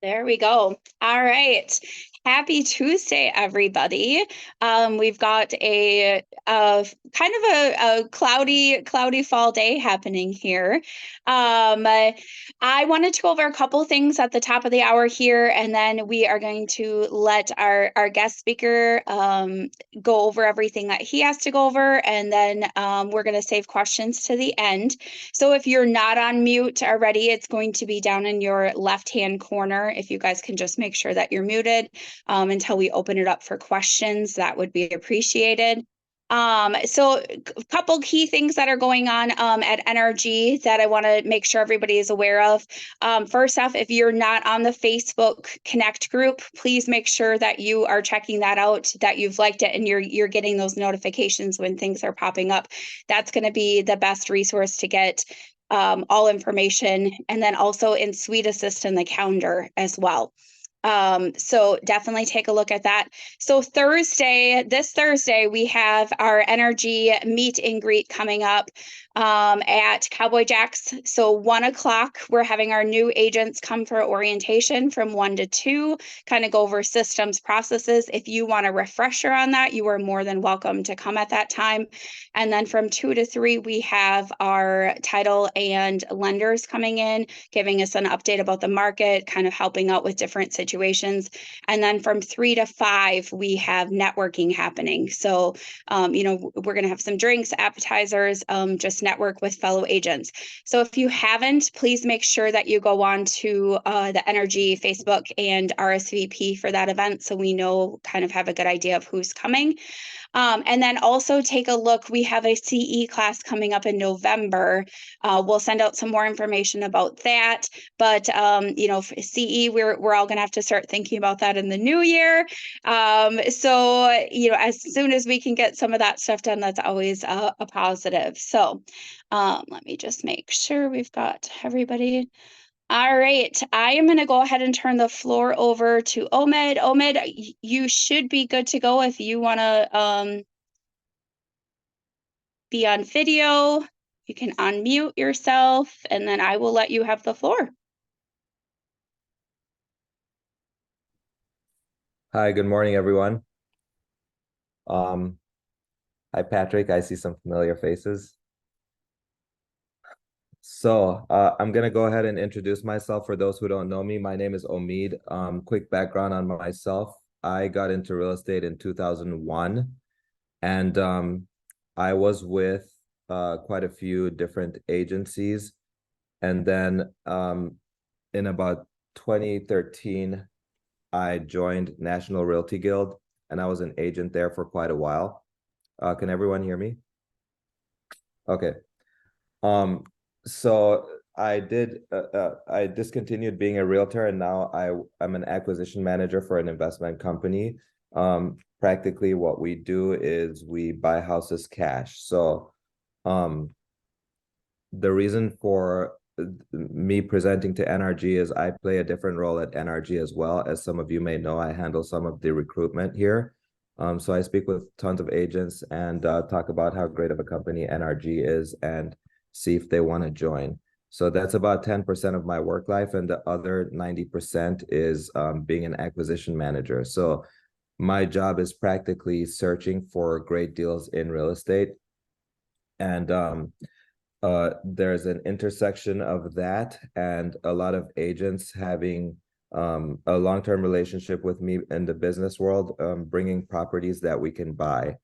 There we go. All right. Happy Tuesday, everybody. We've got a kind of a cloudy fall day happening here. I wanted to go over a couple things at the top of the hour here, and then we are going to let our guest speaker go over everything that he has to go over, and then we're going to save questions to the end. So if you're not on mute already, it's going to be down in your left-hand corner. If you guys can just make sure that you're muted until we open it up for questions, that would be appreciated. So a couple key things that are going on at NRG that I want to make sure everybody is aware of. First off, if you're not on the Facebook Connect group, please make sure that you are checking that out, that you've liked it, and you're getting those notifications when things are popping up. That's going to be the best resource to get all information, and then also in Suite Assist in the calendar as well. So definitely take a look at that. So this Thursday, we have our NRG meet and greet coming up at Cowboy Jack's. So 1 o'clock, we're having our new agents come for orientation from 1 to 2, kind of go over systems, processes. If you want a refresher on that, you are more than welcome to come at that time. And then from 2 to 3, we have our title and lenders coming in, giving us an update about the market, kind of helping out with different situations. And then from 3 to 5, we have networking happening. So, we're going to have some drinks, appetizers, just network with fellow agents. So if you haven't, please make sure that you go on to the NRG Facebook and RSVP for that event, so we know, kind of have a good idea of who's coming. And then also take a look. We have a CE class coming up in November. We'll send out some more information about that. But for CE, we're all going to have to start thinking about that in the new year. So as soon as we can get some of that stuff done, that's always a positive. So let me just make sure we've got everybody. All right, I am going to go ahead and turn the floor over to Omid. Omid, you should be good to go if you want to be on video. You can unmute yourself, and then I will let you have the floor. Hi, good morning, everyone. Hi, Patrick. I see some familiar faces. So I'm going to go ahead and introduce myself for those who don't know me. My name is Omid. Quick background on myself. I got into real estate in 2001, and I was with quite a few different agencies. And then in about 2013, I joined National Realty Guild, and I was an agent there for quite a while. Can everyone hear me? Okay. So I discontinued being a realtor, and now I'm an acquisition manager for an investment company. Practically what we do is we buy houses cash. So the reason for me presenting to NRG is I play a different role at NRG as well. As some of you may know, I handle some of the recruitment here. So I speak with tons of agents and talk about how great of a company NRG is and see if they want to join. So that's about 10% of my work life, and the other 90% is being an acquisition manager. So my job is practically searching for great deals in real estate. And there's an intersection of that and a lot of agents having a long-term relationship with me in the business world, bringing properties that we can buy.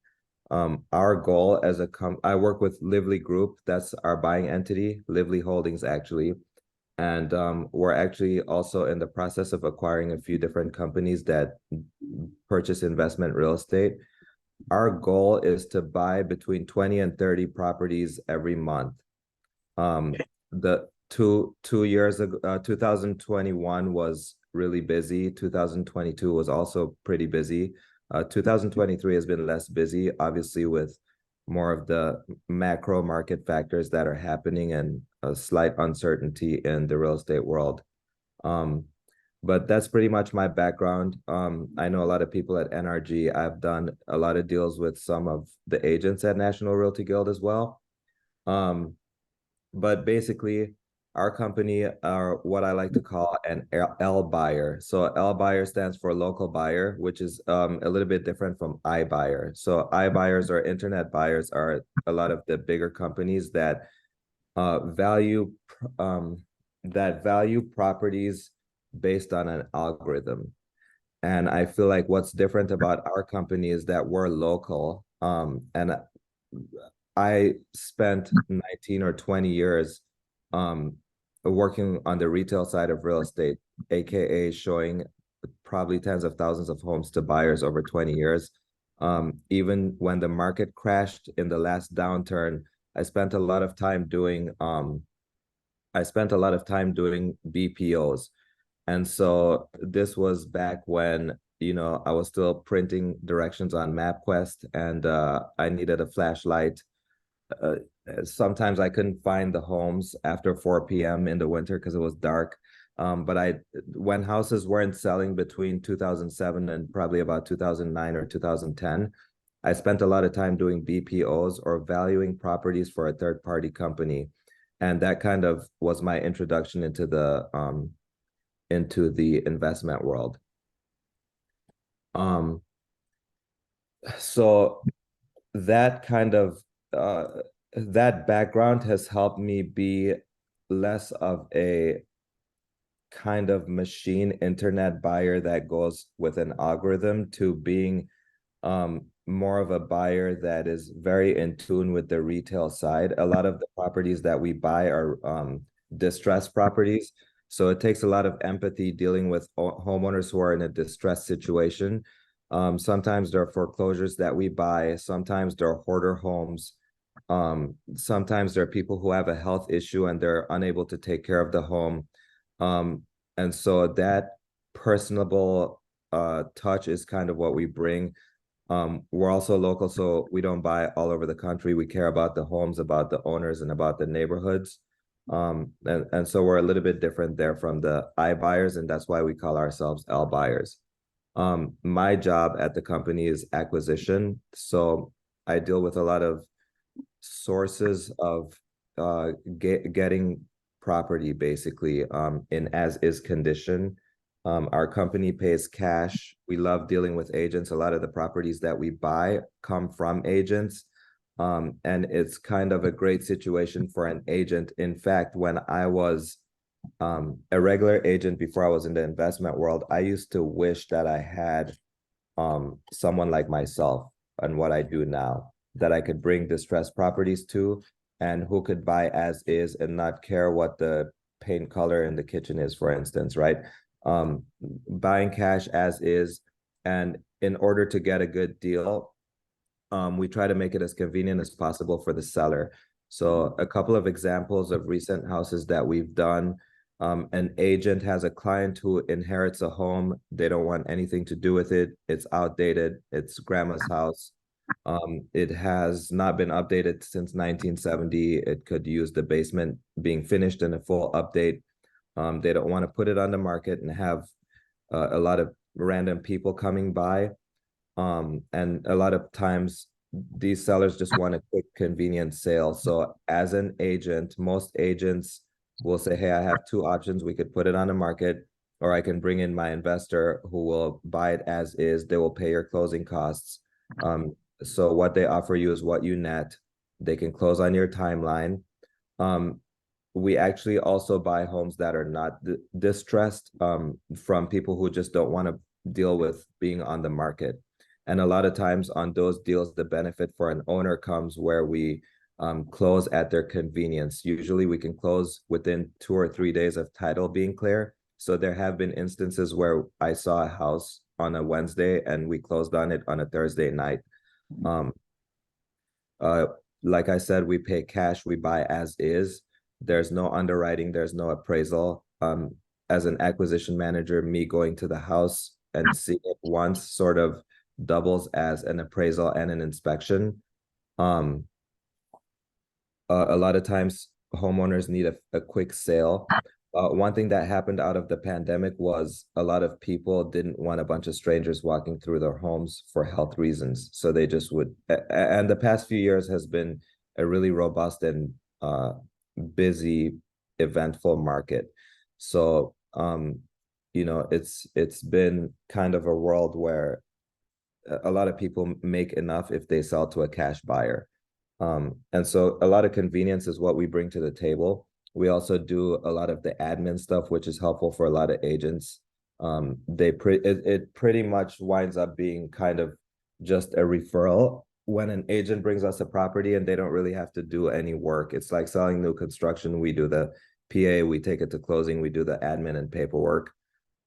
Our goal as I work with Lively Group, that's our buying entity, Lively Holdings actually. And we're actually also in the process of acquiring a few different companies that purchase investment real estate. Our goal is to buy between 20 and 30 properties every month. The two years ago, 2021 was really busy. 2022 was also pretty busy. 2023 has been less busy, obviously, with more of the macro market factors that are happening and a slight uncertainty in the real estate world. But that's pretty much my background. I know a lot of people at NRG. I've done a lot of deals with some of the agents at National Realty Guild as well. But basically, our company are what I like to call an L buyer. So L buyer stands for local buyer, which is a little bit different from I buyer. So I buyers or internet buyers are a lot of the bigger companies that value value properties based on an algorithm. And I feel like what's different about our company is that we're local. And I spent 19 or 20 years um, working on the retail side of real estate, aka showing probably tens of thousands of homes to buyers over 20 years. Even when the market crashed in the last downturn, I spent a lot of time doing BPOs. And so this was back when, I was still printing directions on MapQuest, and I needed a flashlight. uh, Sometimes I couldn't find the homes after 4 p.m. in the winter because it was dark. But when houses weren't selling between 2007 and probably about 2009 or 2010, I spent a lot of time doing BPOs or valuing properties for a third party company. And that kind of was my introduction into the investment world. Um, so that kind of uh, that background has helped me be less of a kind of machine internet buyer that goes with an algorithm to being more of a buyer that is very in tune with the retail side. A lot of the properties that we buy are distressed properties. So it takes a lot of empathy dealing with homeowners who are in a distressed situation. Sometimes there are foreclosures that we buy. Sometimes there are hoarder homes. Sometimes there are people who have a health issue and they're unable to take care of the home. And so that personable touch is kind of what we bring. We're also local, so we don't buy all over the country. We care about the homes, about the owners, and about the neighborhoods. And so we're a little bit different there from the I buyers, and that's why we call ourselves L buyers. My job at the company is acquisition. So I deal with a lot of sources of getting property basically in as is condition. Our company pays cash. We love dealing with agents. A lot of the properties that we buy come from agents. And it's kind of a great situation for an agent. In fact, when I was a regular agent before I was in the investment world, I used to wish that I had someone like myself and what I do now, that I could bring distressed properties to and who could buy as is and not care what the paint color in the kitchen is, for instance, right? Buying cash as is. And in order to get a good deal, we try to make it as convenient as possible for the seller. So a couple of examples of recent houses that we've done. An agent has a client who inherits a home. They don't want anything to do with it. It's outdated. It's grandma's house. It has not been updated since 1970. It could use the basement being finished in a full update. They don't want to put it on the market and have a lot of random people coming by. And a lot of times these sellers just want a quick, convenient sale. So as an agent, most agents will say, hey, I have two options. We could put it on the market, or I can bring in my investor who will buy it as is. They will pay your closing costs. So what they offer you is what you net. They can close on your timeline. We actually also buy homes that are not distressed from people who just don't want to deal with being on the market. And a lot of times on those deals, the benefit for an owner comes where we close at their convenience. Usually we can close within 2 or 3 days of title being clear. So there have been instances where I saw a house on a Wednesday and we closed on it on a Thursday night. Um, uh, like I said, we pay cash, we buy as is. There's no underwriting, there's no appraisal. As an acquisition manager, me going to the house and seeing it once sort of doubles as an appraisal and an inspection. A lot of times homeowners need a quick sale. One thing that happened out of the pandemic was a lot of people didn't want a bunch of strangers walking through their homes for health reasons. So they just would, and the past few years has been a really robust and busy eventful market. So it's been kind of a world where a lot of people make enough if they sell to a cash buyer. And so a lot of convenience is what we bring to the table. We also do a lot of the admin stuff, which is helpful for a lot of agents. It pretty much winds up being kind of just a referral when an agent brings us a property and they don't really have to do any work. It's like selling new construction. We do the PA, we take it to closing, we do the admin and paperwork.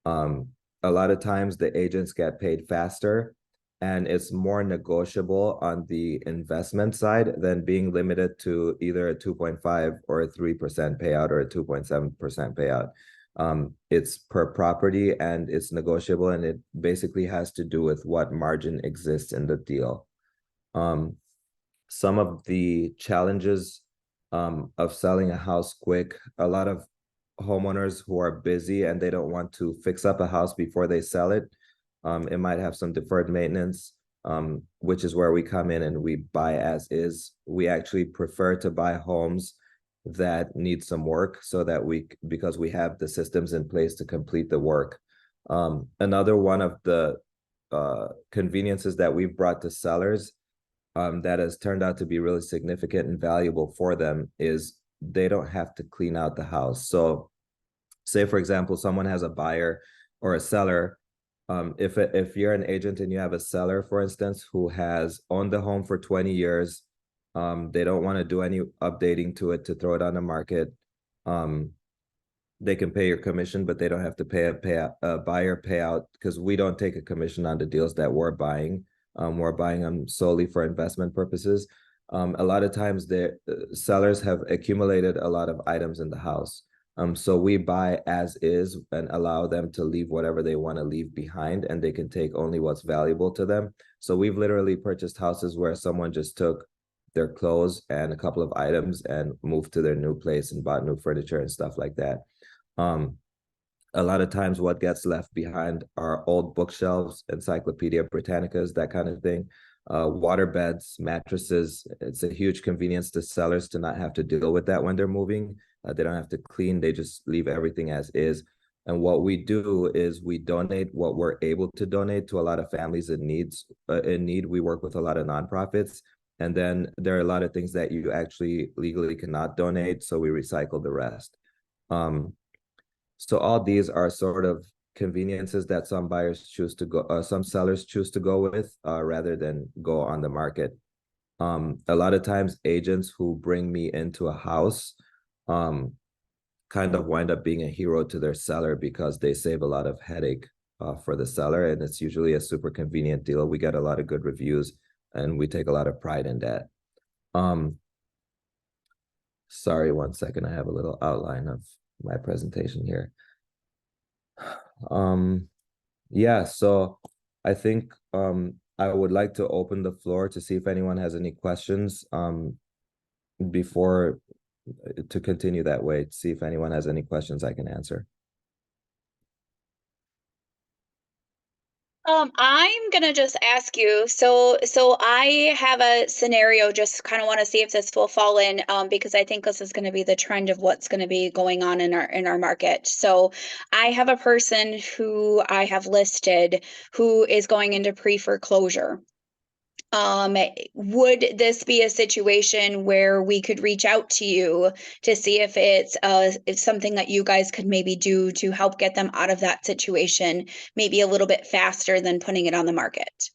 A lot of times the agents get paid faster and it's more negotiable on the investment side than being limited to either a 2.5 or a 3% payout or a 2.7% payout. It's per property and it's negotiable, and it basically has to do with what margin exists in the deal. Some of the challenges of selling a house quick, a lot of homeowners who are busy and they don't want to fix up a house before they sell it. It might have some deferred maintenance, which is where we come in and we buy as is. We actually prefer to buy homes that need some work so that because we have the systems in place to complete the work. Another one of the conveniences that we've brought to sellers that has turned out to be really significant and valuable for them is they don't have to clean out the house. So say, for example, someone has a buyer or a seller. If you're an agent and you have a seller, for instance, who has owned the home for 20 years, they don't want to do any updating to it to throw it on the market. They can pay your commission, but they don't have to pay a buyer payout, because we don't take a commission on the deals that we're buying. We're buying them solely for investment purposes. A lot of times the sellers have accumulated a lot of items in the house. So we buy as is and allow them to leave whatever they want to leave behind, and they can take only what's valuable to them. So we've literally purchased houses where someone just took their clothes and a couple of items and moved to their new place and bought new furniture and stuff like that. A lot of times what gets left behind are old bookshelves, Encyclopedia Britannicas, that kind of thing. Water beds, mattresses. It's a huge convenience to sellers to not have to deal with that when they're moving. They don't have to clean, they just leave everything as is. And what we do is we donate what we're able to donate to a lot of families in need. We work with a lot of nonprofits. And then there are a lot of things that you actually legally cannot donate, so we recycle the rest. So all these are sort of conveniences that some sellers choose to go with rather than go on the market. A lot of times agents who bring me into a house kind of wind up being a hero to their seller because they save a lot of headache for the seller, and it's usually a super convenient deal. We get a lot of good reviews and we take a lot of pride in that. Sorry, 1 second, I have a little outline of my presentation here. Yeah, so I think I would like to open the floor to see if anyone has any questions before to continue that way, to see if anyone has any questions I can answer. I'm gonna just ask you, so I have a scenario, just kind of want to see if this will fall in, because I think this is going to be the trend of what's going to be going on in our market. So I have a person who I have listed who is going into pre-foreclosure. Would this be a situation where we could reach out to you to see if it's something that you guys could maybe do to help get them out of that situation, maybe a little bit faster than putting it on the market?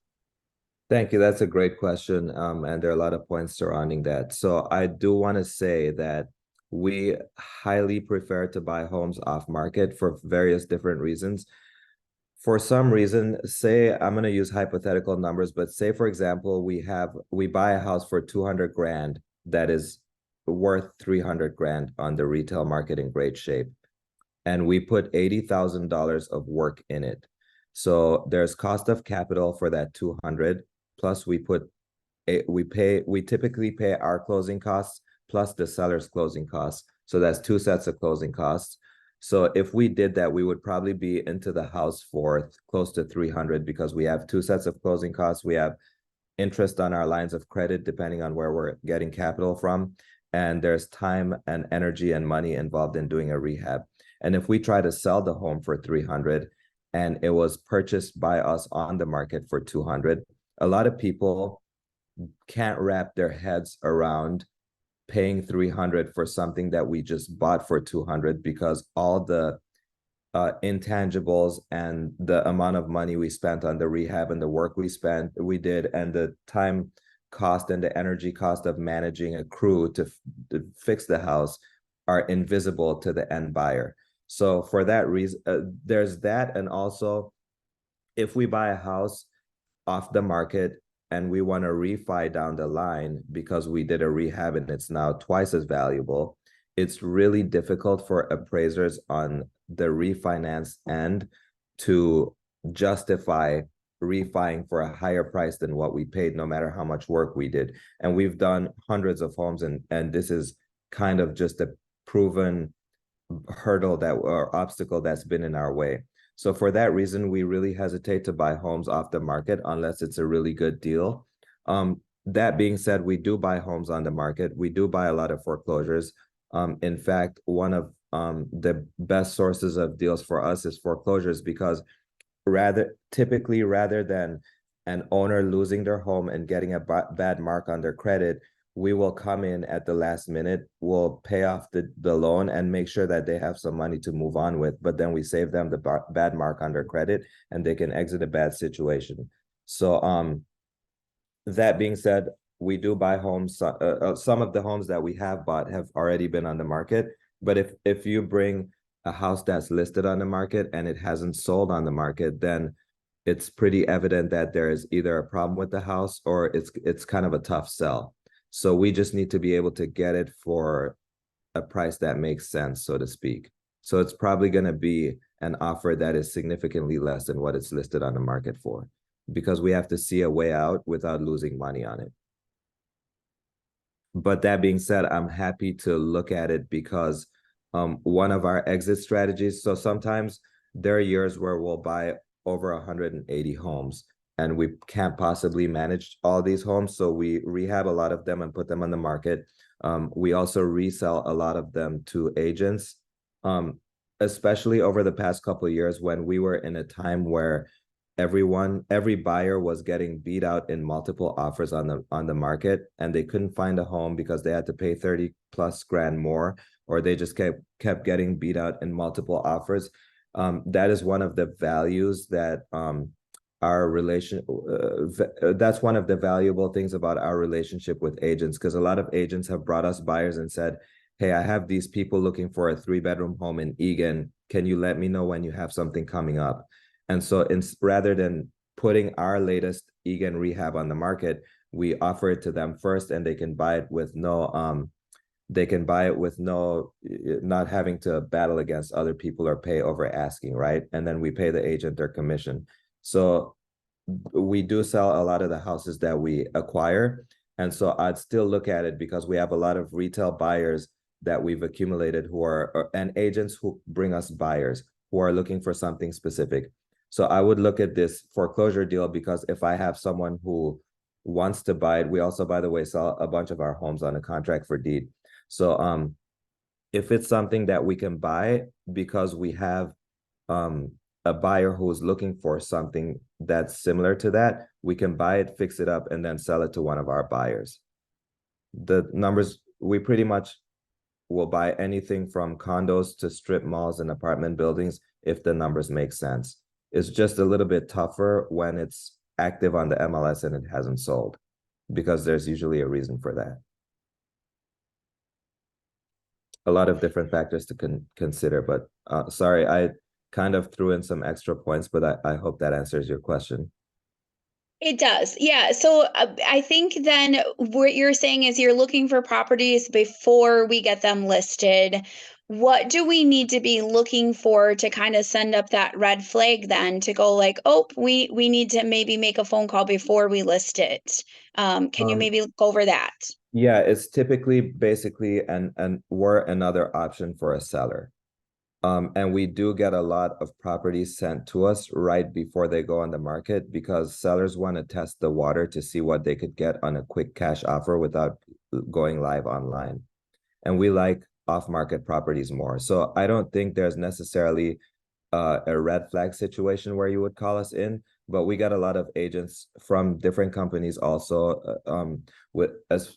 Thank you. That's a great question. And there are a lot of points surrounding that. So I do want to say that we highly prefer to buy homes off market for various different reasons. For some reason, say, I'm going to use hypothetical numbers, but say, for example, we buy a house for 200 grand that is worth 300 grand on the retail market in great shape. And we put $80,000 of work in it. So there's cost of capital for that 200, plus we typically pay our closing costs plus the seller's closing costs. So that's 2 sets of closing costs. So if we did that, we would probably be into the house for close to 300, because we have 2 sets of closing costs. We have interest on our lines of credit, depending on where we're getting capital from. and there's time and energy and money involved in doing a rehab. And if we try to sell the home for 300 and it was purchased by us on the market for 200, a lot of people can't wrap their heads around paying 300 for something that we just bought for 200, because all the intangibles and the amount of money we spent on the rehab and the work we did, and the time cost and the energy cost of managing a crew to fix the house are invisible to the end buyer. So for that reason, there's that. And also, if we buy a house off the market and we want to refi down the line because we did a rehab and it's now twice as valuable, it's really difficult for appraisers on the refinance end to justify refining for a higher price than what we paid, no matter how much work we did. And we've done hundreds of homes, and this is kind of just a proven hurdle that, or obstacle, that's been in our way. So for that reason, we really hesitate to buy homes off the market unless it's a really good deal. That being said, we do buy homes on the market. We do buy a lot of foreclosures. In fact, one of the best sources of deals for us is foreclosures, because rather than an owner losing their home and getting a bad mark on their credit, we will come in at the last minute, we'll pay off the loan and make sure that they have some money to move on with, but then we save them the bad mark on their credit and they can exit a bad situation. So that being said, we do buy homes. Some of the homes that we have bought have already been on the market, but if you bring a house that's listed on the market and it hasn't sold on the market, then it's pretty evident that there is either a problem with the house or it's kind of a tough sell. So we just need to be able to get it for a price that makes sense, so to speak. So it's probably going to be an offer that is significantly less than what it's listed on the market for, because we have to see a way out without losing money on it. But that being said, I'm happy to look at it, because one of our exit strategies, so sometimes there are years where we'll buy over 180 homes and we can't possibly manage all these homes, so we rehab a lot of them and put them on the market. We also resell a lot of them to agents, especially over the past couple of years when we were in a time where every buyer was getting beat out in multiple offers on the market, and they couldn't find a home because they had to pay 30 plus grand more, or they just kept getting beat out in multiple offers. That is one of the values that that's one of the valuable things about our relationship with agents, because a lot of agents have brought us buyers and said, hey, I have these people looking for a 3-bedroom home in Eagan. Can you let me know when you have something coming up? And so rather than putting our latest Eagan rehab on the market, we offer it to them first, and they can buy it with not having to battle against other people or pay over asking, right? And then we pay the agent their commission. So we do sell a lot of the houses that we acquire. And so I'd still look at it, because we have a lot of retail buyers that we've accumulated and agents who bring us buyers who are looking for something specific. So I would look at this foreclosure deal, because if I have someone who wants to buy it, we also, by the way, sell a bunch of our homes on a contract for deed. So if it's something that we can buy because we have a buyer who is looking for something that's similar to that, we can buy it, fix it up, and then sell it to one of our buyers. The numbers, we pretty much will buy anything from condos to strip malls and apartment buildings if the numbers make sense. It's just a little bit tougher when it's active on the MLS and it hasn't sold, because there's usually a reason for that. A lot of different factors to consider, but sorry, I kind of threw in some extra points, but I hope that answers your question. It does. Yeah. So I think then what you're saying is you're looking for properties before we get them listed. What do we need to be looking for to kind of send up that red flag then to go like, oh, we need to maybe make a phone call before we list it? Can you maybe go over that? Yeah, it's typically basically we're another option for a seller. And we do get a lot of properties sent to us right before they go on the market, because sellers want to test the water to see what they could get on a quick cash offer without going live online. and we like off-market properties more. So I don't think there's necessarily a red flag situation where you would call us in, but we got a lot of agents from different companies also, with as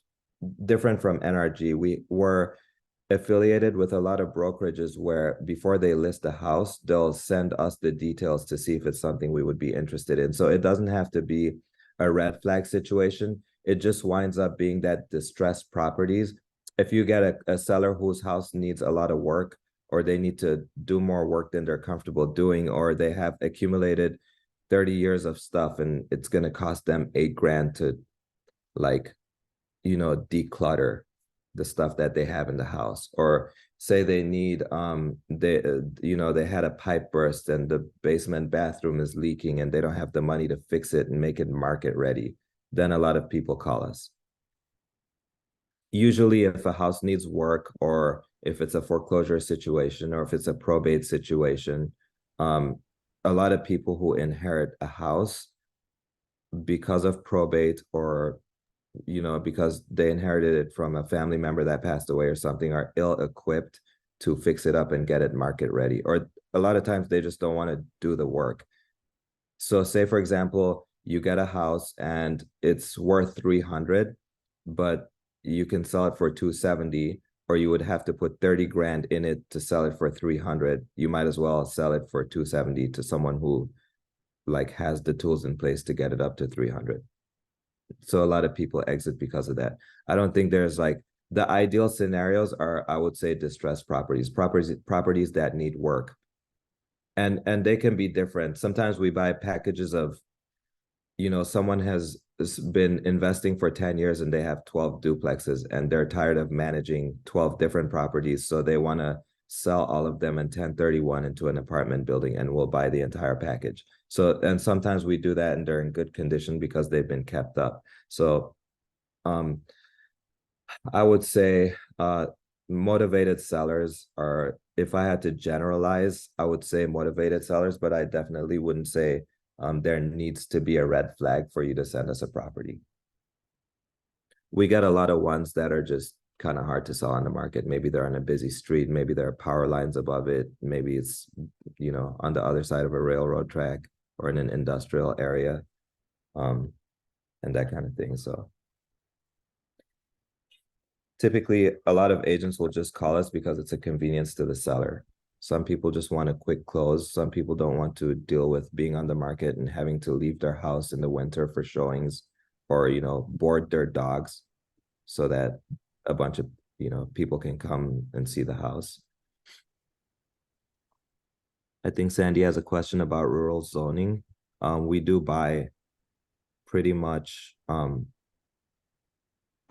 different from NRG. We were affiliated with a lot of brokerages where before they list a house, they'll send us the details to see if it's something we would be interested in. So it doesn't have to be a red flag situation. It just winds up being that distressed properties. If you get a seller whose house needs a lot of work, or they need to do more work than they're comfortable doing, or they have accumulated 30 years of stuff and it's going to cost them $8,000 to, like, declutter the stuff that they have in the house, or say they need they had a pipe burst and the basement bathroom is leaking and they don't have the money to fix it and make it market ready, then a lot of people call us. Usually if a house needs work, or if it's a foreclosure situation, or if it's a probate situation, a lot of people who inherit a house because of probate, or because they inherited it from a family member that passed away or something, are ill-equipped to fix it up and get it market ready. Or a lot of times they just don't want to do the work. So say, for example, you get a house and it's worth 300, but you can sell it for 270, or you would have to put 30,000 in it to sell it for 300. You might as well sell it for 270 to someone who like has the tools in place to get it up to 300. So a lot of people exit because of that. I don't think there's like, the ideal scenarios are, I would say, distressed properties that need work. And they can be different. Sometimes we buy packages of, someone has been investing for 10 years and they have 12 duplexes and they're tired of managing 12 different properties. So they want to sell all of them in 1031 into an apartment building, and we'll buy the entire package. So, and sometimes we do that and they're in good condition because they've been kept up. So I would say motivated sellers are, if I had to generalize, I would say motivated sellers, but I definitely wouldn't say there needs to be a red flag for you to send us a property. We get a lot of ones that are just kind of hard to sell on the market. Maybe they're on a busy street, maybe there are power lines above it, maybe it's, on the other side of a railroad track or in an industrial area, and that kind of thing. So typically a lot of agents will just call us because it's a convenience to the seller. Some people just want a quick close. Some people don't want to deal with being on the market and having to leave their house in the winter for showings, or, board their dogs so that a bunch of, people can come and see the house. I think Sandy has a question about rural zoning. We do buy pretty much, I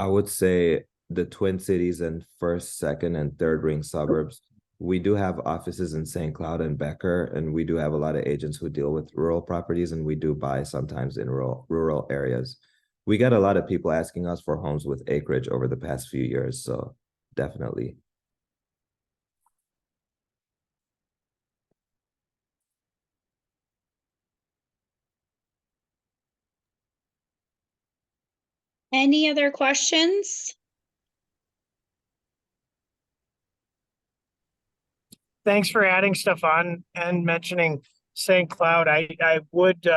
would say, the Twin Cities and first, second, and third ring suburbs. We do have offices in St. Cloud and Becker, and we do have a lot of agents who deal with rural properties, and we do buy sometimes in rural areas. We get a lot of people asking us for homes with acreage over the past few years, so definitely. Any other questions? Thanks for adding stuff on and mentioning St. Cloud. I would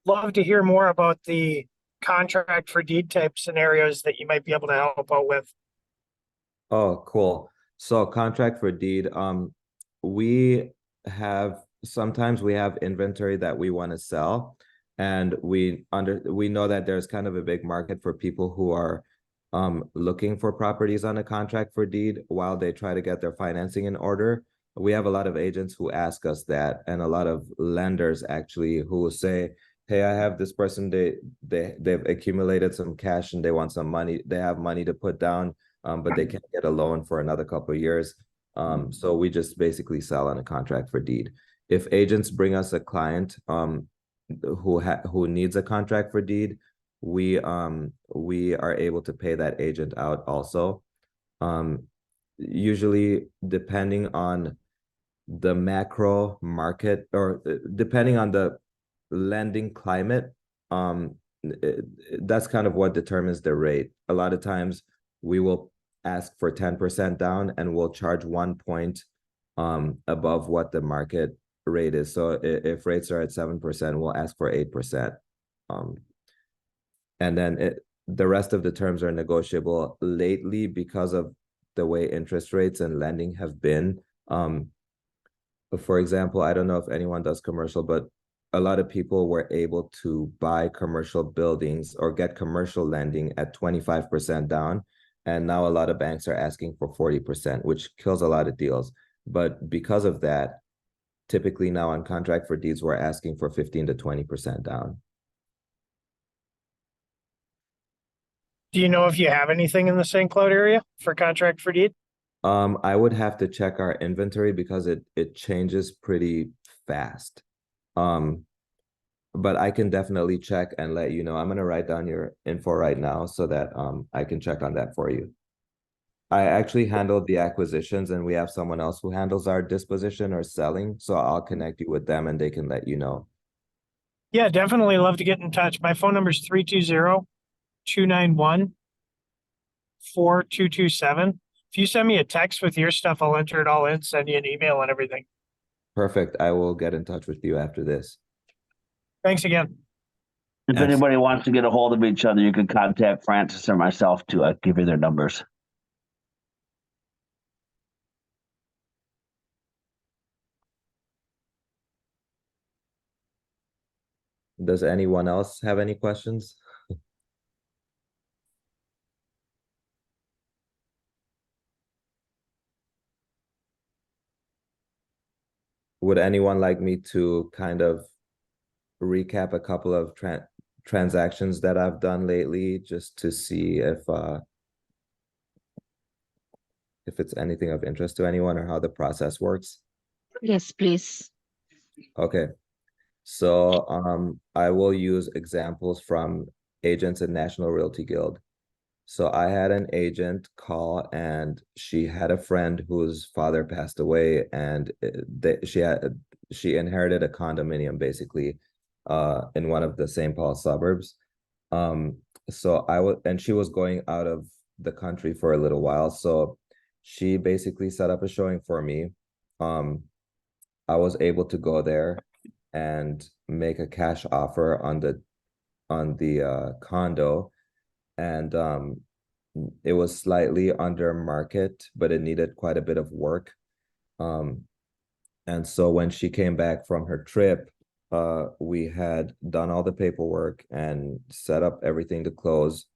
love to hear more about the contract for deed type scenarios that you might be able to help out with. Oh, cool. So contract for deed, sometimes we have inventory that we want to sell, and we know that there's kind of a big market for people who are looking for properties on a contract for deed while they try to get their financing in order. We have a lot of agents who ask us that, and a lot of lenders actually who will say, hey, I have this person, they've accumulated some cash and they want some money, they have money to put down, but they can't get a loan for another couple of years. So we just basically sell on a contract for deed. If agents bring us a client who needs a contract for deed, we are able to pay that agent out also. Usually depending on the macro market, or depending on the lending climate, that's kind of what determines the rate. A lot of times we will ask for 10% down, and we'll charge 1 point above what the market rate is. So if rates are at 7%, we'll ask for 8%. And then the rest of the terms are negotiable. Lately, because of the way interest rates and lending have been. For example, I don't know if anyone does commercial, but a lot of people were able to buy commercial buildings or get commercial lending at 25% down. And now a lot of banks are asking for 40%, which kills a lot of deals. But because of that, typically now on contract for deeds, we're asking for 15 to 20% down. Do you know if you have anything in the St. Cloud area for contract for deed? I would have to check our inventory because it changes pretty fast. But I can definitely check and let you know. I'm gonna write down your info right now so that I can check on that for you. I actually handled the acquisitions, and we have someone else who handles our disposition or selling. So I'll connect you with them and they can let you know. Yeah, definitely love to get in touch. My phone number is 320-291-4227. If you send me a text with your stuff, I'll enter it all in, send you an email and everything. Perfect. I will get in touch with you after this. Thanks again. If anybody wants to get a hold of each other, you can contact Francis or myself to give you their numbers. Does anyone else have any questions? Would anyone like me to kind of recap a couple of transactions that I've done lately, just to see if it's anything of interest to anyone or how the process works? Yes, please. Okay. So I will use examples from agents at National Realty Guild. So I had an agent call, and she had a friend whose father passed away, and she inherited a condominium basically in one of the St. Paul suburbs. So she was going out of the country for a little while. So she basically set up a showing for me. I was able to go there and make a cash offer on the condo, and it was slightly under market, but it needed quite a bit of work. And so when she came back from her trip, we had done all the paperwork and set up everything to close.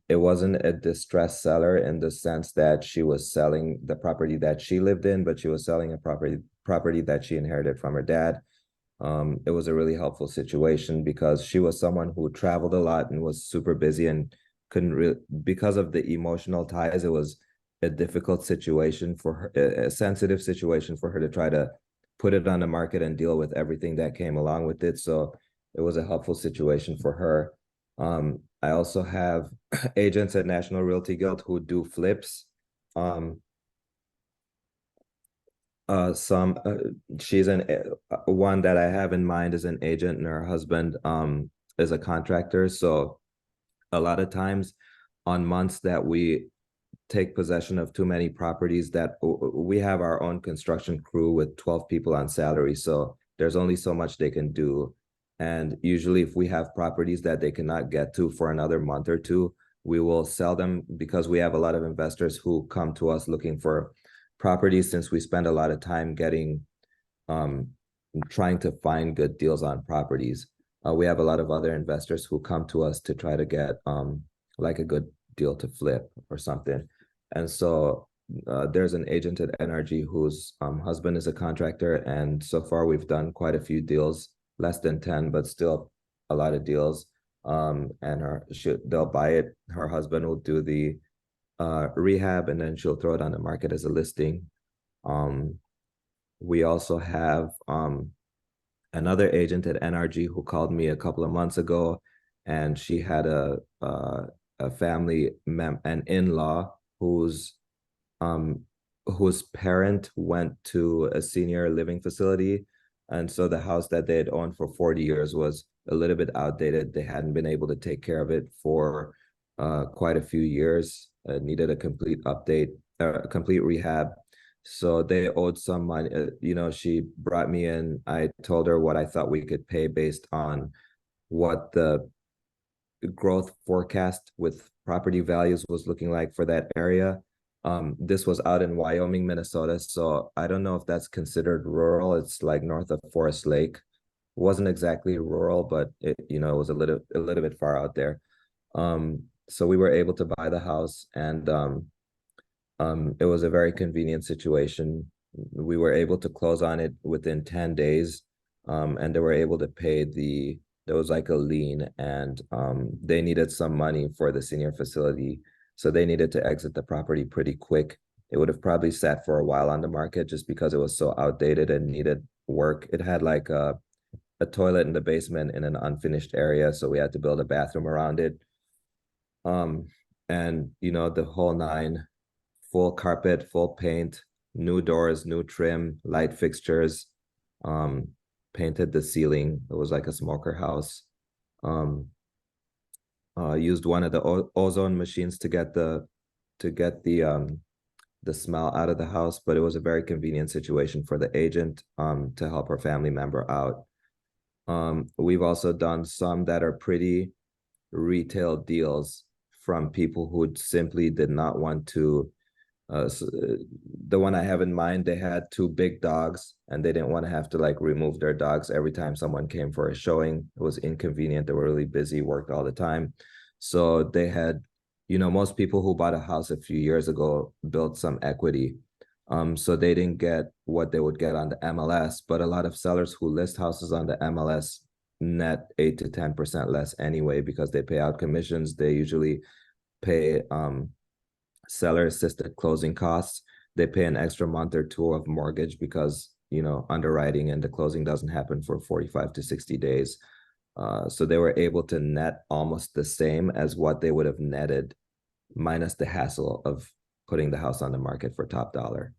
It wasn't a distressed seller in the sense that she was selling the property that she lived in, but she was selling a property that she inherited from her dad. It was a really helpful situation because she was someone who traveled a lot and was super busy and couldn't really, because of the emotional ties, it was a difficult situation for her, a sensitive situation for her to try to put it on the market and deal with everything that came along with it. So it was a helpful situation for her. I also have agents at National Realty Guild who do flips. She's one that I have in mind is an agent, and her husband is a contractor. So a lot of times on months that we take possession of too many properties, that we have our own construction crew with 12 people on salary. So there's only so much they can do. And usually if we have properties that they cannot get to for another month or two, we will sell them, because we have a lot of investors who come to us looking for properties, since we spend a lot of time trying to find good deals on properties. We have a lot of other investors who come to us to try to get like a good deal to flip or something. And so there's an agent at NRG whose husband is a contractor, and so far we've done quite a few deals, less than 10, but still a lot of deals. And they'll buy it. Her husband will do the rehab, and then she'll throw it on the market as a listing. We also have another agent at NRG who called me a couple of months ago, and she had a family an in-law whose parent went to a senior living facility, and so the house that they had owned for 40 years was a little bit outdated. They hadn't been able to take care of it for quite a few years, needed a complete update, a complete rehab. So they owed some money. She brought me in. I told her what I thought we could pay based on what the growth forecast with property values was looking like for that area. This was out in Wyoming, Minnesota. So I don't know if that's considered rural. It's like north of Forest Lake. It wasn't exactly rural, but it was a little bit far out there. So we were able to buy the house, and it was a very convenient situation. We were able to close on it within 10 days. And they were able to pay there was like a lien, and they needed some money for the senior facility. So they needed to exit the property pretty quick. It would have probably sat for a while on the market just because it was so outdated and needed work. It had like a toilet in the basement in an unfinished area, so we had to build a bathroom around it. And the whole nine, full carpet, full paint, new doors, new trim, light fixtures, painted the ceiling. It was like a smoker house. Used one of the ozone machines to get the smell out of the house, but it was a very convenient situation for the agent to help her family member out. We've also done some that are pretty retail deals from people who simply did not want to. The one I have in mind, they had two big dogs, and they didn't want to have to like remove their dogs every time someone came for a showing. It was inconvenient. They were really busy, worked all the time. So they had, most people who bought a house a few years ago built some equity. So they didn't get what they would get on the MLS, but a lot of sellers who list houses on the MLS net 8 to 10% less anyway, because they pay out commissions. They usually pay seller assisted closing costs. They pay an extra month or two of mortgage because underwriting and the closing doesn't happen for 45 to 60 days. So they were able to net almost the same as what they would have netted, minus the hassle of putting the house on the market for top dollar.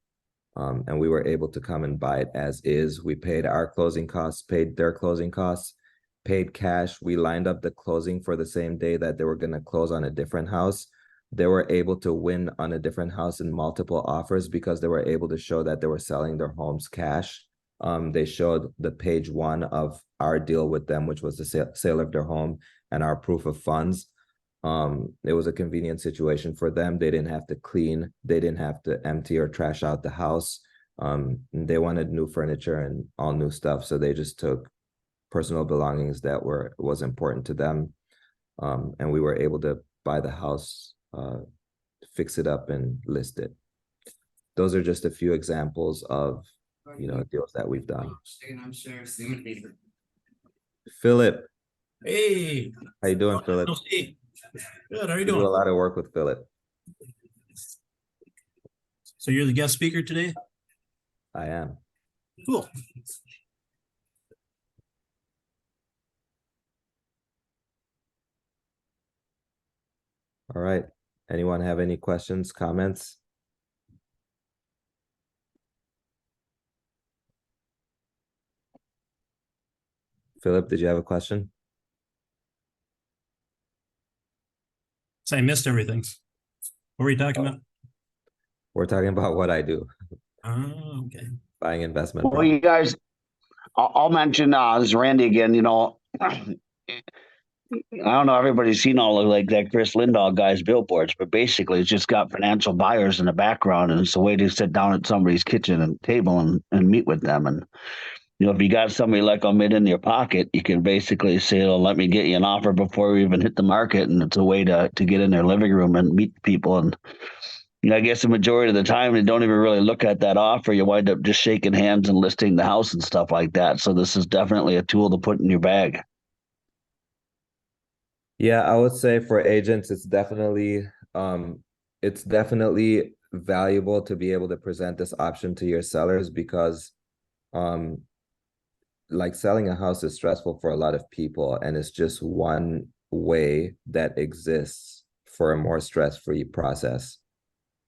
And we were able to come and buy it as is. We paid our closing costs, paid their closing costs, paid cash. We lined up the closing for the same day that they were going to close on a different house. They were able to win on a different house in multiple offers because they were able to show that they were selling their homes cash. They showed the page 1 of our deal with them, which was the sale of their home, and our proof of funds. It was a convenient situation for them. They didn't have to clean. They didn't have to empty or trash out the house. They wanted new furniture and all new stuff. So they just took personal belongings that was important to them. And we were able to buy the house, fix it up, and list it. Those are just a few examples of deals that we've done. Philip, Hey, how you doing, Philip? good. How are you We do a doing? lot of work with Philip. So you're the guest speaker today? I am. Cool. All right. Anyone have any questions, comments? Philip, did you have a question? So I missed everything. What were you talking about? We're talking about what I do, Oh, okay. buying investment Well, property. you guys, I'll mention, this is Randy again, I don't know, everybody's seen all of like that Chris Lindahl guy's billboards, but basically it's just got financial buyers in the background, and it's a way to sit down at somebody's kitchen and table and meet with them. And, if you got somebody like them in your pocket, you can basically say, oh, let me get you an offer before we even hit the market. And it's a way to get in their living room and meet people. And, I guess the majority of the time, they don't even really look at that offer. You wind up just shaking hands and listing the house and stuff like that. So this is definitely a tool to put in your bag. Yeah, I would say for agents, it's definitely valuable to be able to present this option to your sellers, because like selling a house is stressful for a lot of people, and it's just one way that exists for a more stress-free process.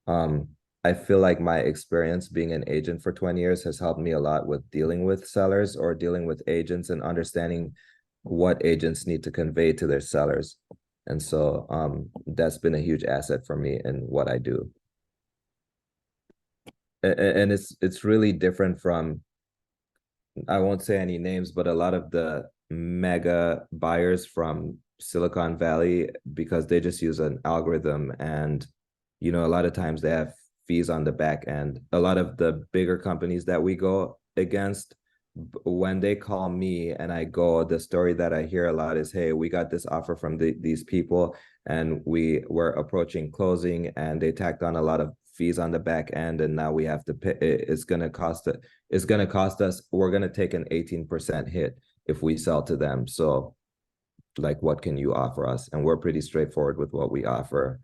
I feel like my experience being an agent for 20 years has helped me a lot with dealing with sellers or dealing with agents and understanding what agents need to convey to their sellers. And so that's been a huge asset for me in what I do. And it's really different from, I won't say any names, but a lot of the mega buyers from Silicon Valley, because they just use an algorithm, and a lot of times they have fees on the back end. A lot of the bigger companies that we go against, when they call me and I go, the story that I hear a lot is, hey, we got this offer from these people and we were approaching closing, and they tacked on a lot of fees on the back end, and now we have to pay. It's going to cost us, we're going to take an 18% hit if we sell to them. So like, what can you offer us? And we're pretty straightforward with what we offer.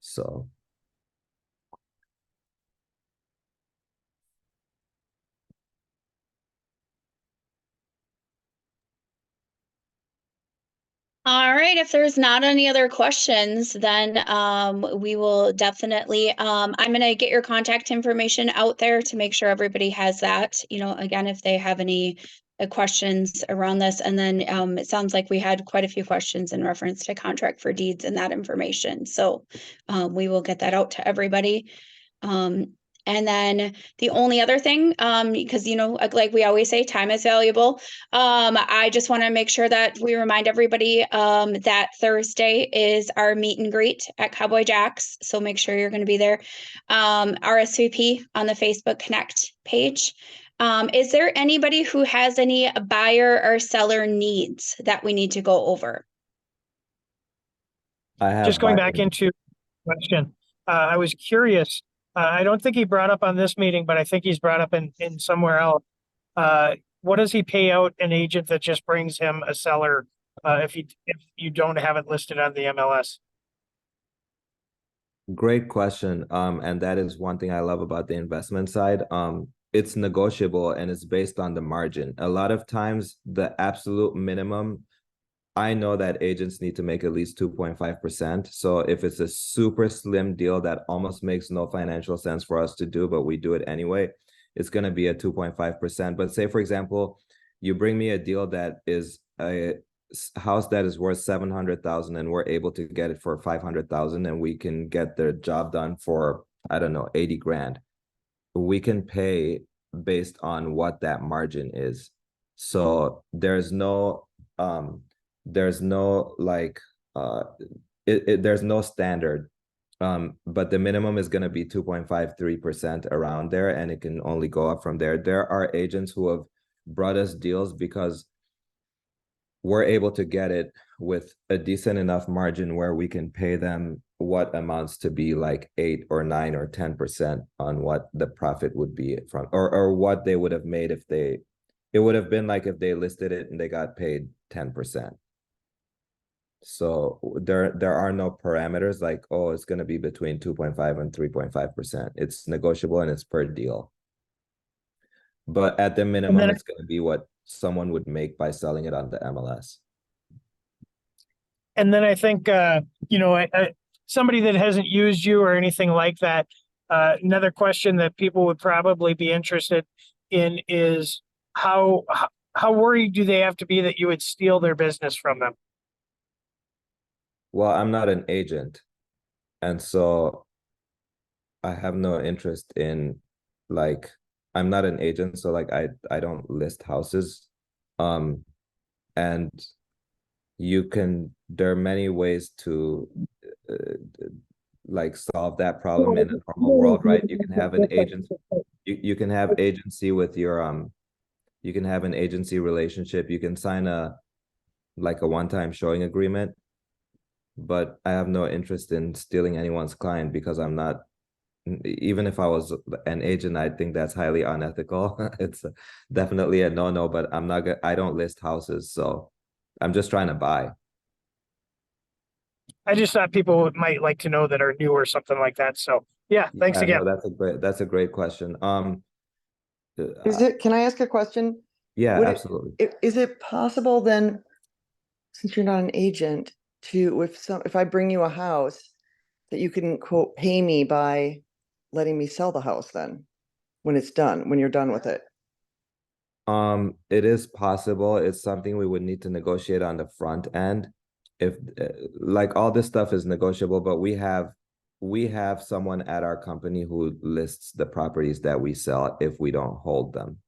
So All right, if there's not any other questions, then we will definitely, I'm going to get your contact information out there to make sure everybody has that, again, if they have any questions around this. And then it sounds like we had quite a few questions in reference to contract for deeds and that information. So we will get that out to everybody. And then the only other thing, because, like we always say, time is valuable. I just want to make sure that we remind everybody that Thursday is our meet and greet at Cowboy Jack's. So make sure you're going to be there. RSVP on the Facebook Connect page. Is there anybody who has any buyer or seller needs that we need to go over? I have Just going back into question. I was curious. I don't think he brought up on this meeting, but I think he's brought up in somewhere else. What does he pay out an agent that just brings him a seller if you don't have it listed on the MLS? Great question. And that is one thing I love about the investment side. It's negotiable and it's based on the margin. A lot of times the absolute minimum, I know that agents need to make at least 2.5%. So if it's a super slim deal that almost makes no financial sense for us to do, but we do it anyway, it's going to be a 2.5%. But say, for example, you bring me a deal that is a house that is worth 700,000 and we're able to get it for 500,000, and we can get the job done for, I don't know, 80 grand. We can pay based on what that margin is. So there's no like there's no standard, but the minimum is going to be 2.53% around there, and it can only go up from there. There are agents who have brought us deals because we're able to get it with a decent enough margin where we can pay them what amounts to be like 8 or 9 or 10% on what the profit would be from, or what they would have made if it would have been like if they listed it and they got paid 10%. So there are no parameters like, oh, it's going to be between 2.5 and 3.5%. It's negotiable and it's per deal. But at the minimum, it's going to be what someone would make by selling it on the MLS. And then I think, somebody that hasn't used you or anything like that, another question that people would probably be interested in is how worried do they have to be that you would steal their business from them? Well, I'm not an agent, and so I have no interest in, like, I'm not an agent, so like I don't list houses. And there are many ways to like solve that problem in a normal world, right? You can have an agent, you can have agency with your you can have an agency relationship, you can sign a one-time showing agreement, but I have no interest in stealing anyone's client because I'm not. Even if I was an agent, I think that's highly unethical. It's definitely a no-no, but I don't list houses, so I'm just trying to buy. I just thought people might like to know that are new or something like that. So yeah, thanks again. No, that's a great question. Can I ask a question? Yeah, absolutely. Is it possible then, since you're not an agent, if I bring you a house, that you can quote pay me by letting me sell the house then when you're done with it? It is possible. It's something we would need to negotiate on the front end. If like all this stuff is negotiable, but we have someone at our company who lists the properties that we sell if we don't hold them.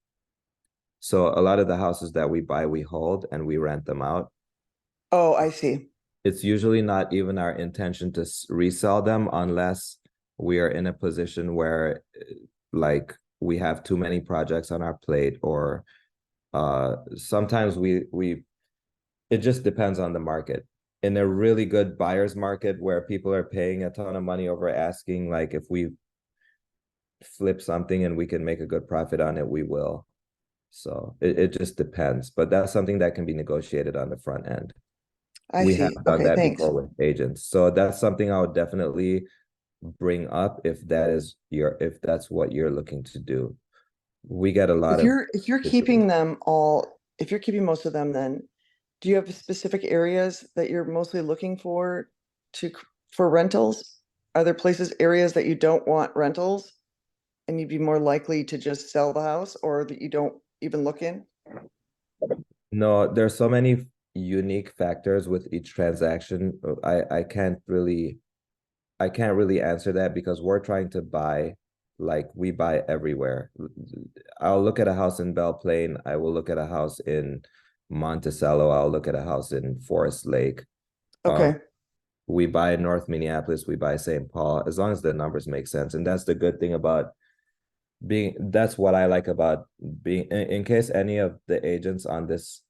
So a lot of the houses that we buy, we hold and we rent them out. Oh, I see. It's usually not even our intention to resell them unless we are in a position where like we have too many projects on our plate, or sometimes it just depends on the market. In a really good buyer's market where people are paying a ton of money over asking, like if we flip something and we can make a good profit on it, we will. So it just depends, but that's something that can be negotiated on the front end. I We see. have done Okay, that thanks. before with agents. So that's something I would definitely bring up if that's what you're looking to do. We get a lot of If you're keeping them all, if you're keeping most of them, then do you have specific areas that you're mostly looking for for rentals? Are there areas that you don't want rentals and you'd be more likely to just sell the house, or that you don't even look in? No, there's so many unique factors with each transaction. I can't really answer that because we're trying to buy, like we buy everywhere. I'll look at a house in Belle Plaine, I will look at a house in Monticello, I'll look at a house in Forest Lake. Okay, We buy North Minneapolis, we buy St. Paul, as long as the numbers make sense. And that's the good thing about that's what I like about being, in case any of the agents on this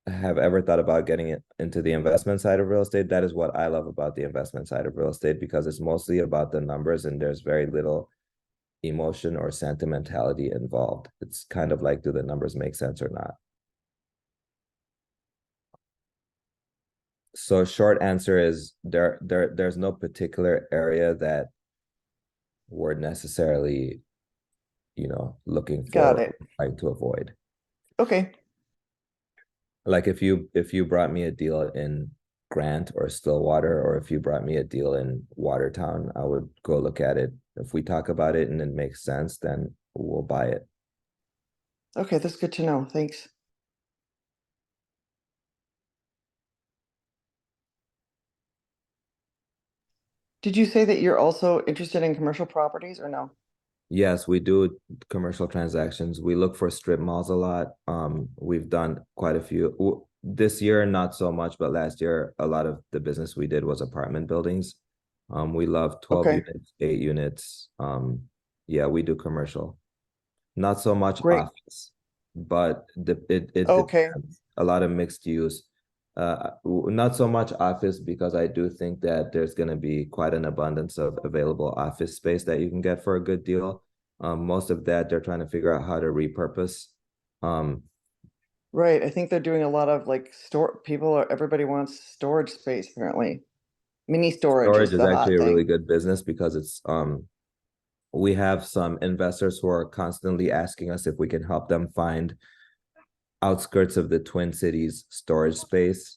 have ever thought about getting it into the investment side of real estate, that is what I love about the investment side of real estate, because it's mostly about the numbers and there's very little emotion or sentimentality involved. It's kind of like, do the numbers make sense or not? So short answer is there's no particular area that we're necessarily, looking got for, it. trying to avoid. Okay, Like if you brought me a deal in Grant or Stillwater, or if you brought me a deal in Watertown, I would go look at it. If we talk about it and it makes sense, then we'll buy it. okay, that's good to know. Thanks. Did you say that you're also interested in commercial properties or no? Yes, we do commercial transactions. We look for strip malls a lot. We've done quite a few. This year, not so much, but last year, a lot of the business we did was apartment buildings. We love 12 Okay, units, 8 units. Yeah, we do commercial. Not so much great. office, but it Okay, depends. A lot of mixed use. Not so much office, because I do think that there's going to be quite an abundance of available office space that you can get for a good deal. Most of that they're trying to figure out how to repurpose. right. I think they're doing a lot of like everybody wants storage space apparently. Mini storage Storage is is the actually hot a really thing. good business because it's we have some investors who are constantly asking us if we can help them find outskirts of the Twin Cities storage space,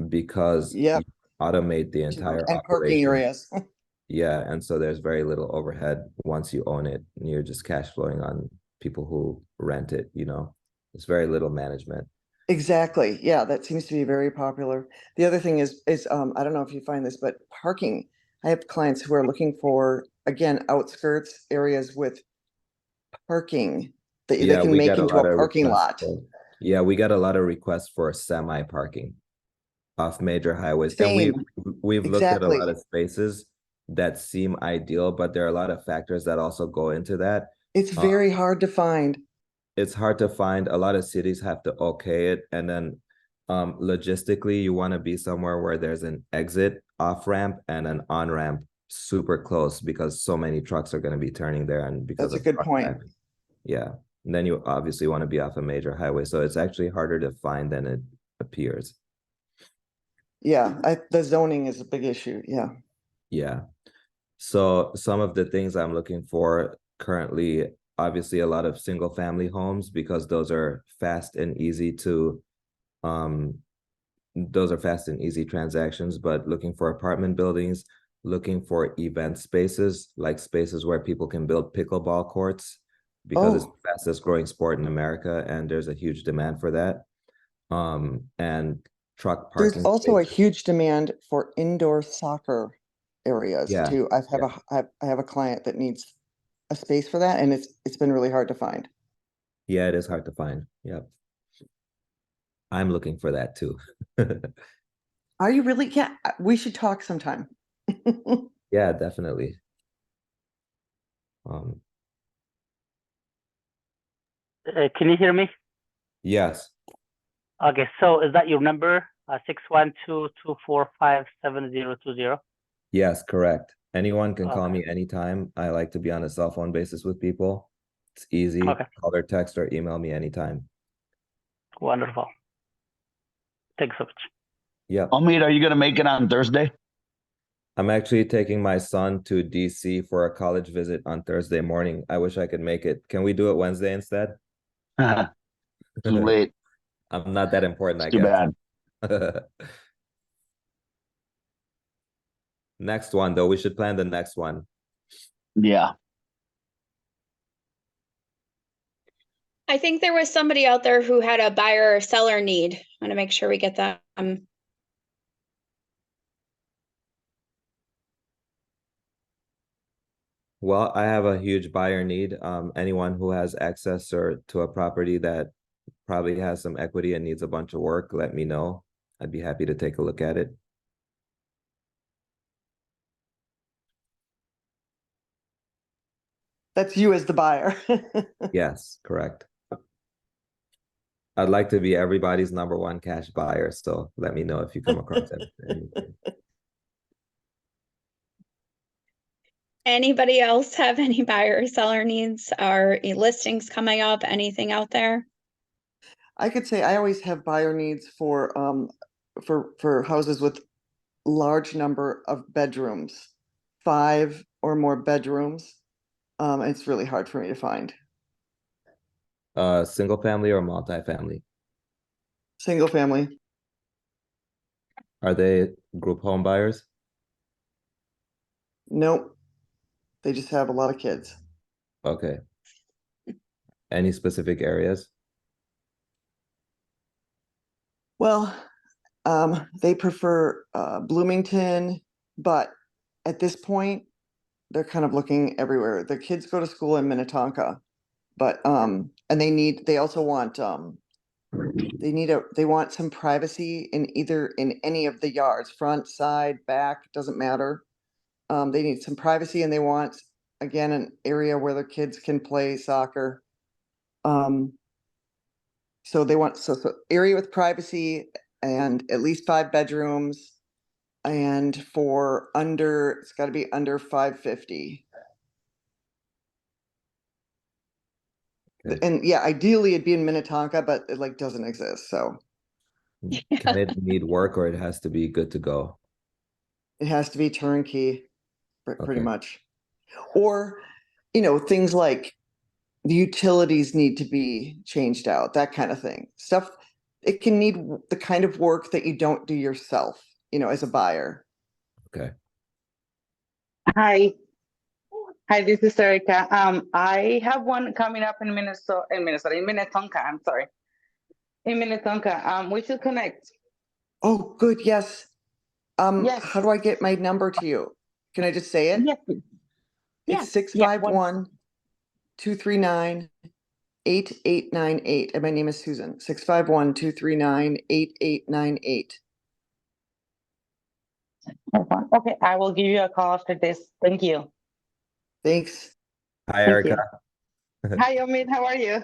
because you Yep, automate the entire and parking operation. areas. Yeah, and so there's very little overhead once you own it, and you're just cash flowing on people who rent it, It's very little management. Exactly. Yeah, that seems to be very popular. The other thing is I don't know if you find this, but parking. I have clients who are looking for, again, outskirts areas with parking that they Yeah, can we make get a into lot a of parking requests lot. we get a lot of requests for semi parking off major highways. And Same, we've looked at a lot exactly. of spaces that seem ideal, but there are a lot of factors that also go into that. It's very hard to find. It's hard to find. A lot of cities have to okay it, and then logistically you want to be somewhere where there's an exit off ramp and an on ramp super close, because so many trucks are going to be turning there, and because That's a of good truck point. traffic. Yeah, and then you obviously want to be off a major highway, so it's actually harder to find than it appears. Yeah, the zoning is a big issue. Yeah. Yeah, so some of the things I'm looking for currently, obviously a lot of single family homes, because those are fast and easy transactions, but looking for apartment buildings, looking for event spaces, like spaces where people can build pickleball courts, because it's Oh. the fastest growing sport in America, and there's a huge demand for that. And truck There's parking also a spaces. huge demand for indoor soccer areas Yeah, too. I have a client that needs a space for that, and it's been really hard to find. Yeah, it is hard to find. Yep. I'm looking for that too. Are you really? Yeah, we should talk sometime. Yeah, definitely. Um, Can you hear me? yes, Okay, so is that your number? 612-245-7020? yes, correct. Anyone can call Okay, me anytime. I like to be on a cell phone basis with people. It's easy. okay, Call or text or email me anytime. wonderful. Thanks so much. Yep. Omid, are you gonna make it on Thursday? I'm actually taking my son to DC for a college visit on Thursday morning. I wish I could make it. Can we do it Wednesday instead? Too late. I'm not that important, It's I too guess. bad. Next one, though, we should plan the next one. Yeah. I think there was somebody out there who had a buyer or seller need. I want to make sure we get that. Well, I have a huge buyer need. Anyone who has access or to a property that probably has some equity and needs a bunch of work, let me know. I'd be happy to take a look at it. That's you as the buyer. Yes, correct. I'd like to be everybody's number one cash buyer, so let me know if you come across anything. Anybody else have any buyer or seller needs or listings coming up? Anything out there? I could say I always have buyer needs for houses with large number of bedrooms, 5 or more bedrooms. It's really hard for me to find. Single family or multifamily? Single family. Are they group home buyers? Nope. They just have a lot of kids. Okay. Any specific areas? Well, they prefer Bloomington, but at this point, they're kind of looking everywhere. Their kids go to school in Minnetonka, but and they also want they want some privacy in any of the yards, front, side, back, doesn't matter. They need some privacy, and they want, again, an area where their kids can play soccer. So they want so area with privacy and at least 5 bedrooms, and it's got to be under 550. Okay. And yeah, ideally it'd be in Minnetonka, but it like doesn't exist. So Can it need work or it has to be good to go? it has to be turnkey, pretty Okay. much. Or, things like the utilities need to be changed out, that kind of thing. Stuff, it can need the kind of work that you don't do yourself, as a buyer. Okay. Hi. Hi, this is Erica. I have one coming up in Minnetonka, I'm sorry. In Minnetonka, we should connect. Oh, good, yes. Yes. How do I get my number to you? Can I just say it? Yes, please. It's Yeah, 651-239-8898. And my name is Susan. 651-239-8898. Okay, I will give you a call after this. Thank you. Thanks. Hi, Thank Erica. you. Hi, Omid. How are you?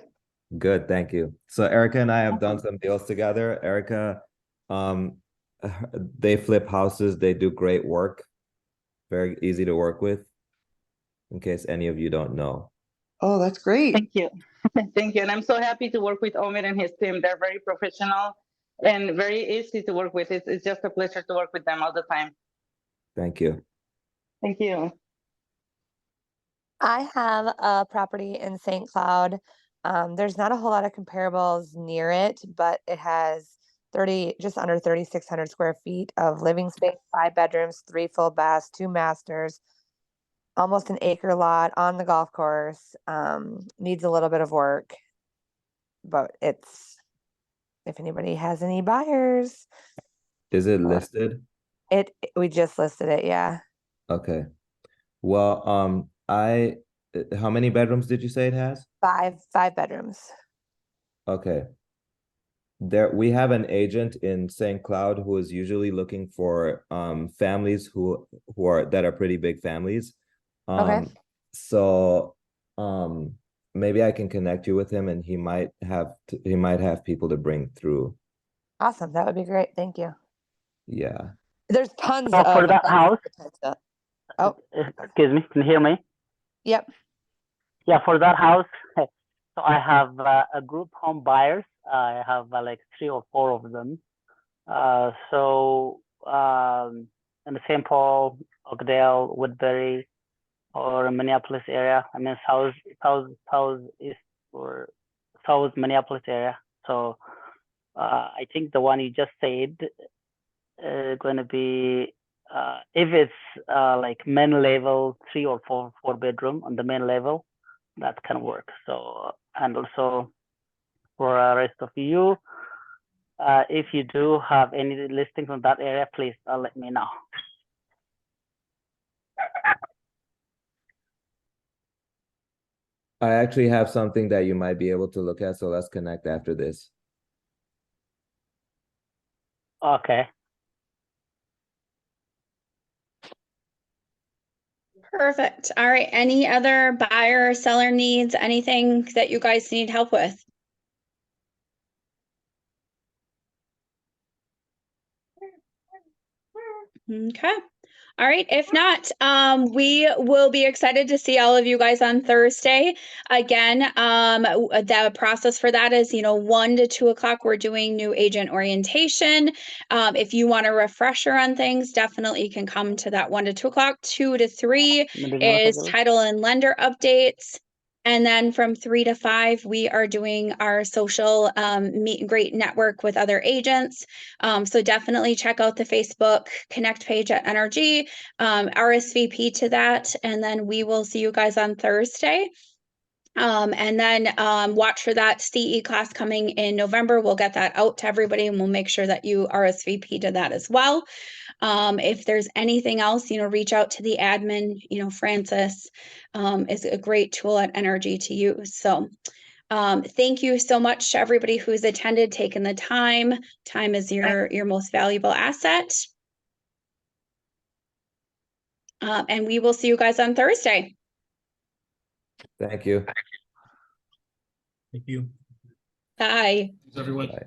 Good, thank you. So Erica and I have done some deals together. Erica, they flip houses. They do great work. Very easy to work with, in case any of you don't know. Oh, that's great. Thank you. Thank you. And I'm so happy to work with Omid and his team. They're very professional and very easy to work with. It's just a pleasure to work with them all the time. Thank you. Thank you. I have a property in St. Cloud. There's not a whole lot of comparables near it, but it has just under 3,600 square feet of living space, 5 bedrooms, 3 full baths, 2 masters. almost an acre lot on the golf course. Needs a little bit of work, but it's, if anybody has any buyers, Is it listed? we just listed it. Yeah. Okay. Well, how many bedrooms did you say it has? Five bedrooms. Okay. We have an agent in St. Cloud who is usually looking for families who are pretty big families. Okay. So maybe I can connect you with him, and he might have people to bring through. Awesome. That would be great. Thank you. Yeah. There's tons So for of that house, potential. Oh, excuse me, can you hear me? yep. Yeah, for that house, so I have a group home buyers. I have like 3 or 4 of them. In the St. Paul, Oakdale, Woodbury, or Minneapolis area. I mean, south east or south Minneapolis area. So I think the one you just said going to be if it's like main level 3 or 4 bedroom on the main level, that can work. So, and also for the rest of you, if you do have any listings on that area, please let me know. I actually have something that you might be able to look at, so let's connect after this. Okay. Perfect. All right. Any other buyer or seller needs, anything that you guys need help with? Okay. All right. If not, we will be excited to see all of you guys on Thursday. Again, the process for that is, 1 to 2 o'clock, we're doing new agent orientation. If you want a refresher on things, definitely you can come to that 1 to 2 o'clock. 2 to 3 is title and lender updates. And then from 3 to 5, we are doing our social meet and greet network with other agents. So definitely check out the Facebook Connect page at NRG, RSVP to that, and then we will see you guys on Thursday. And then watch for that CE class coming in November. We'll get that out to everybody, and we'll make sure that you RSVP to that as well. If there's anything else, reach out to the admin. Francis is a great tool at NRG to use. So thank you so much to everybody who's attended, taken the time. Time is your most valuable asset. And we will see you guys on Thursday. Thank you. Thank you. Bye. Thanks, everyone. Bye.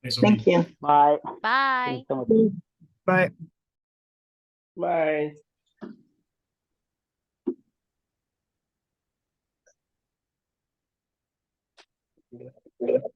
Thanks, Thank you. Bye. Bye. Thank you so much. Bye. Bye.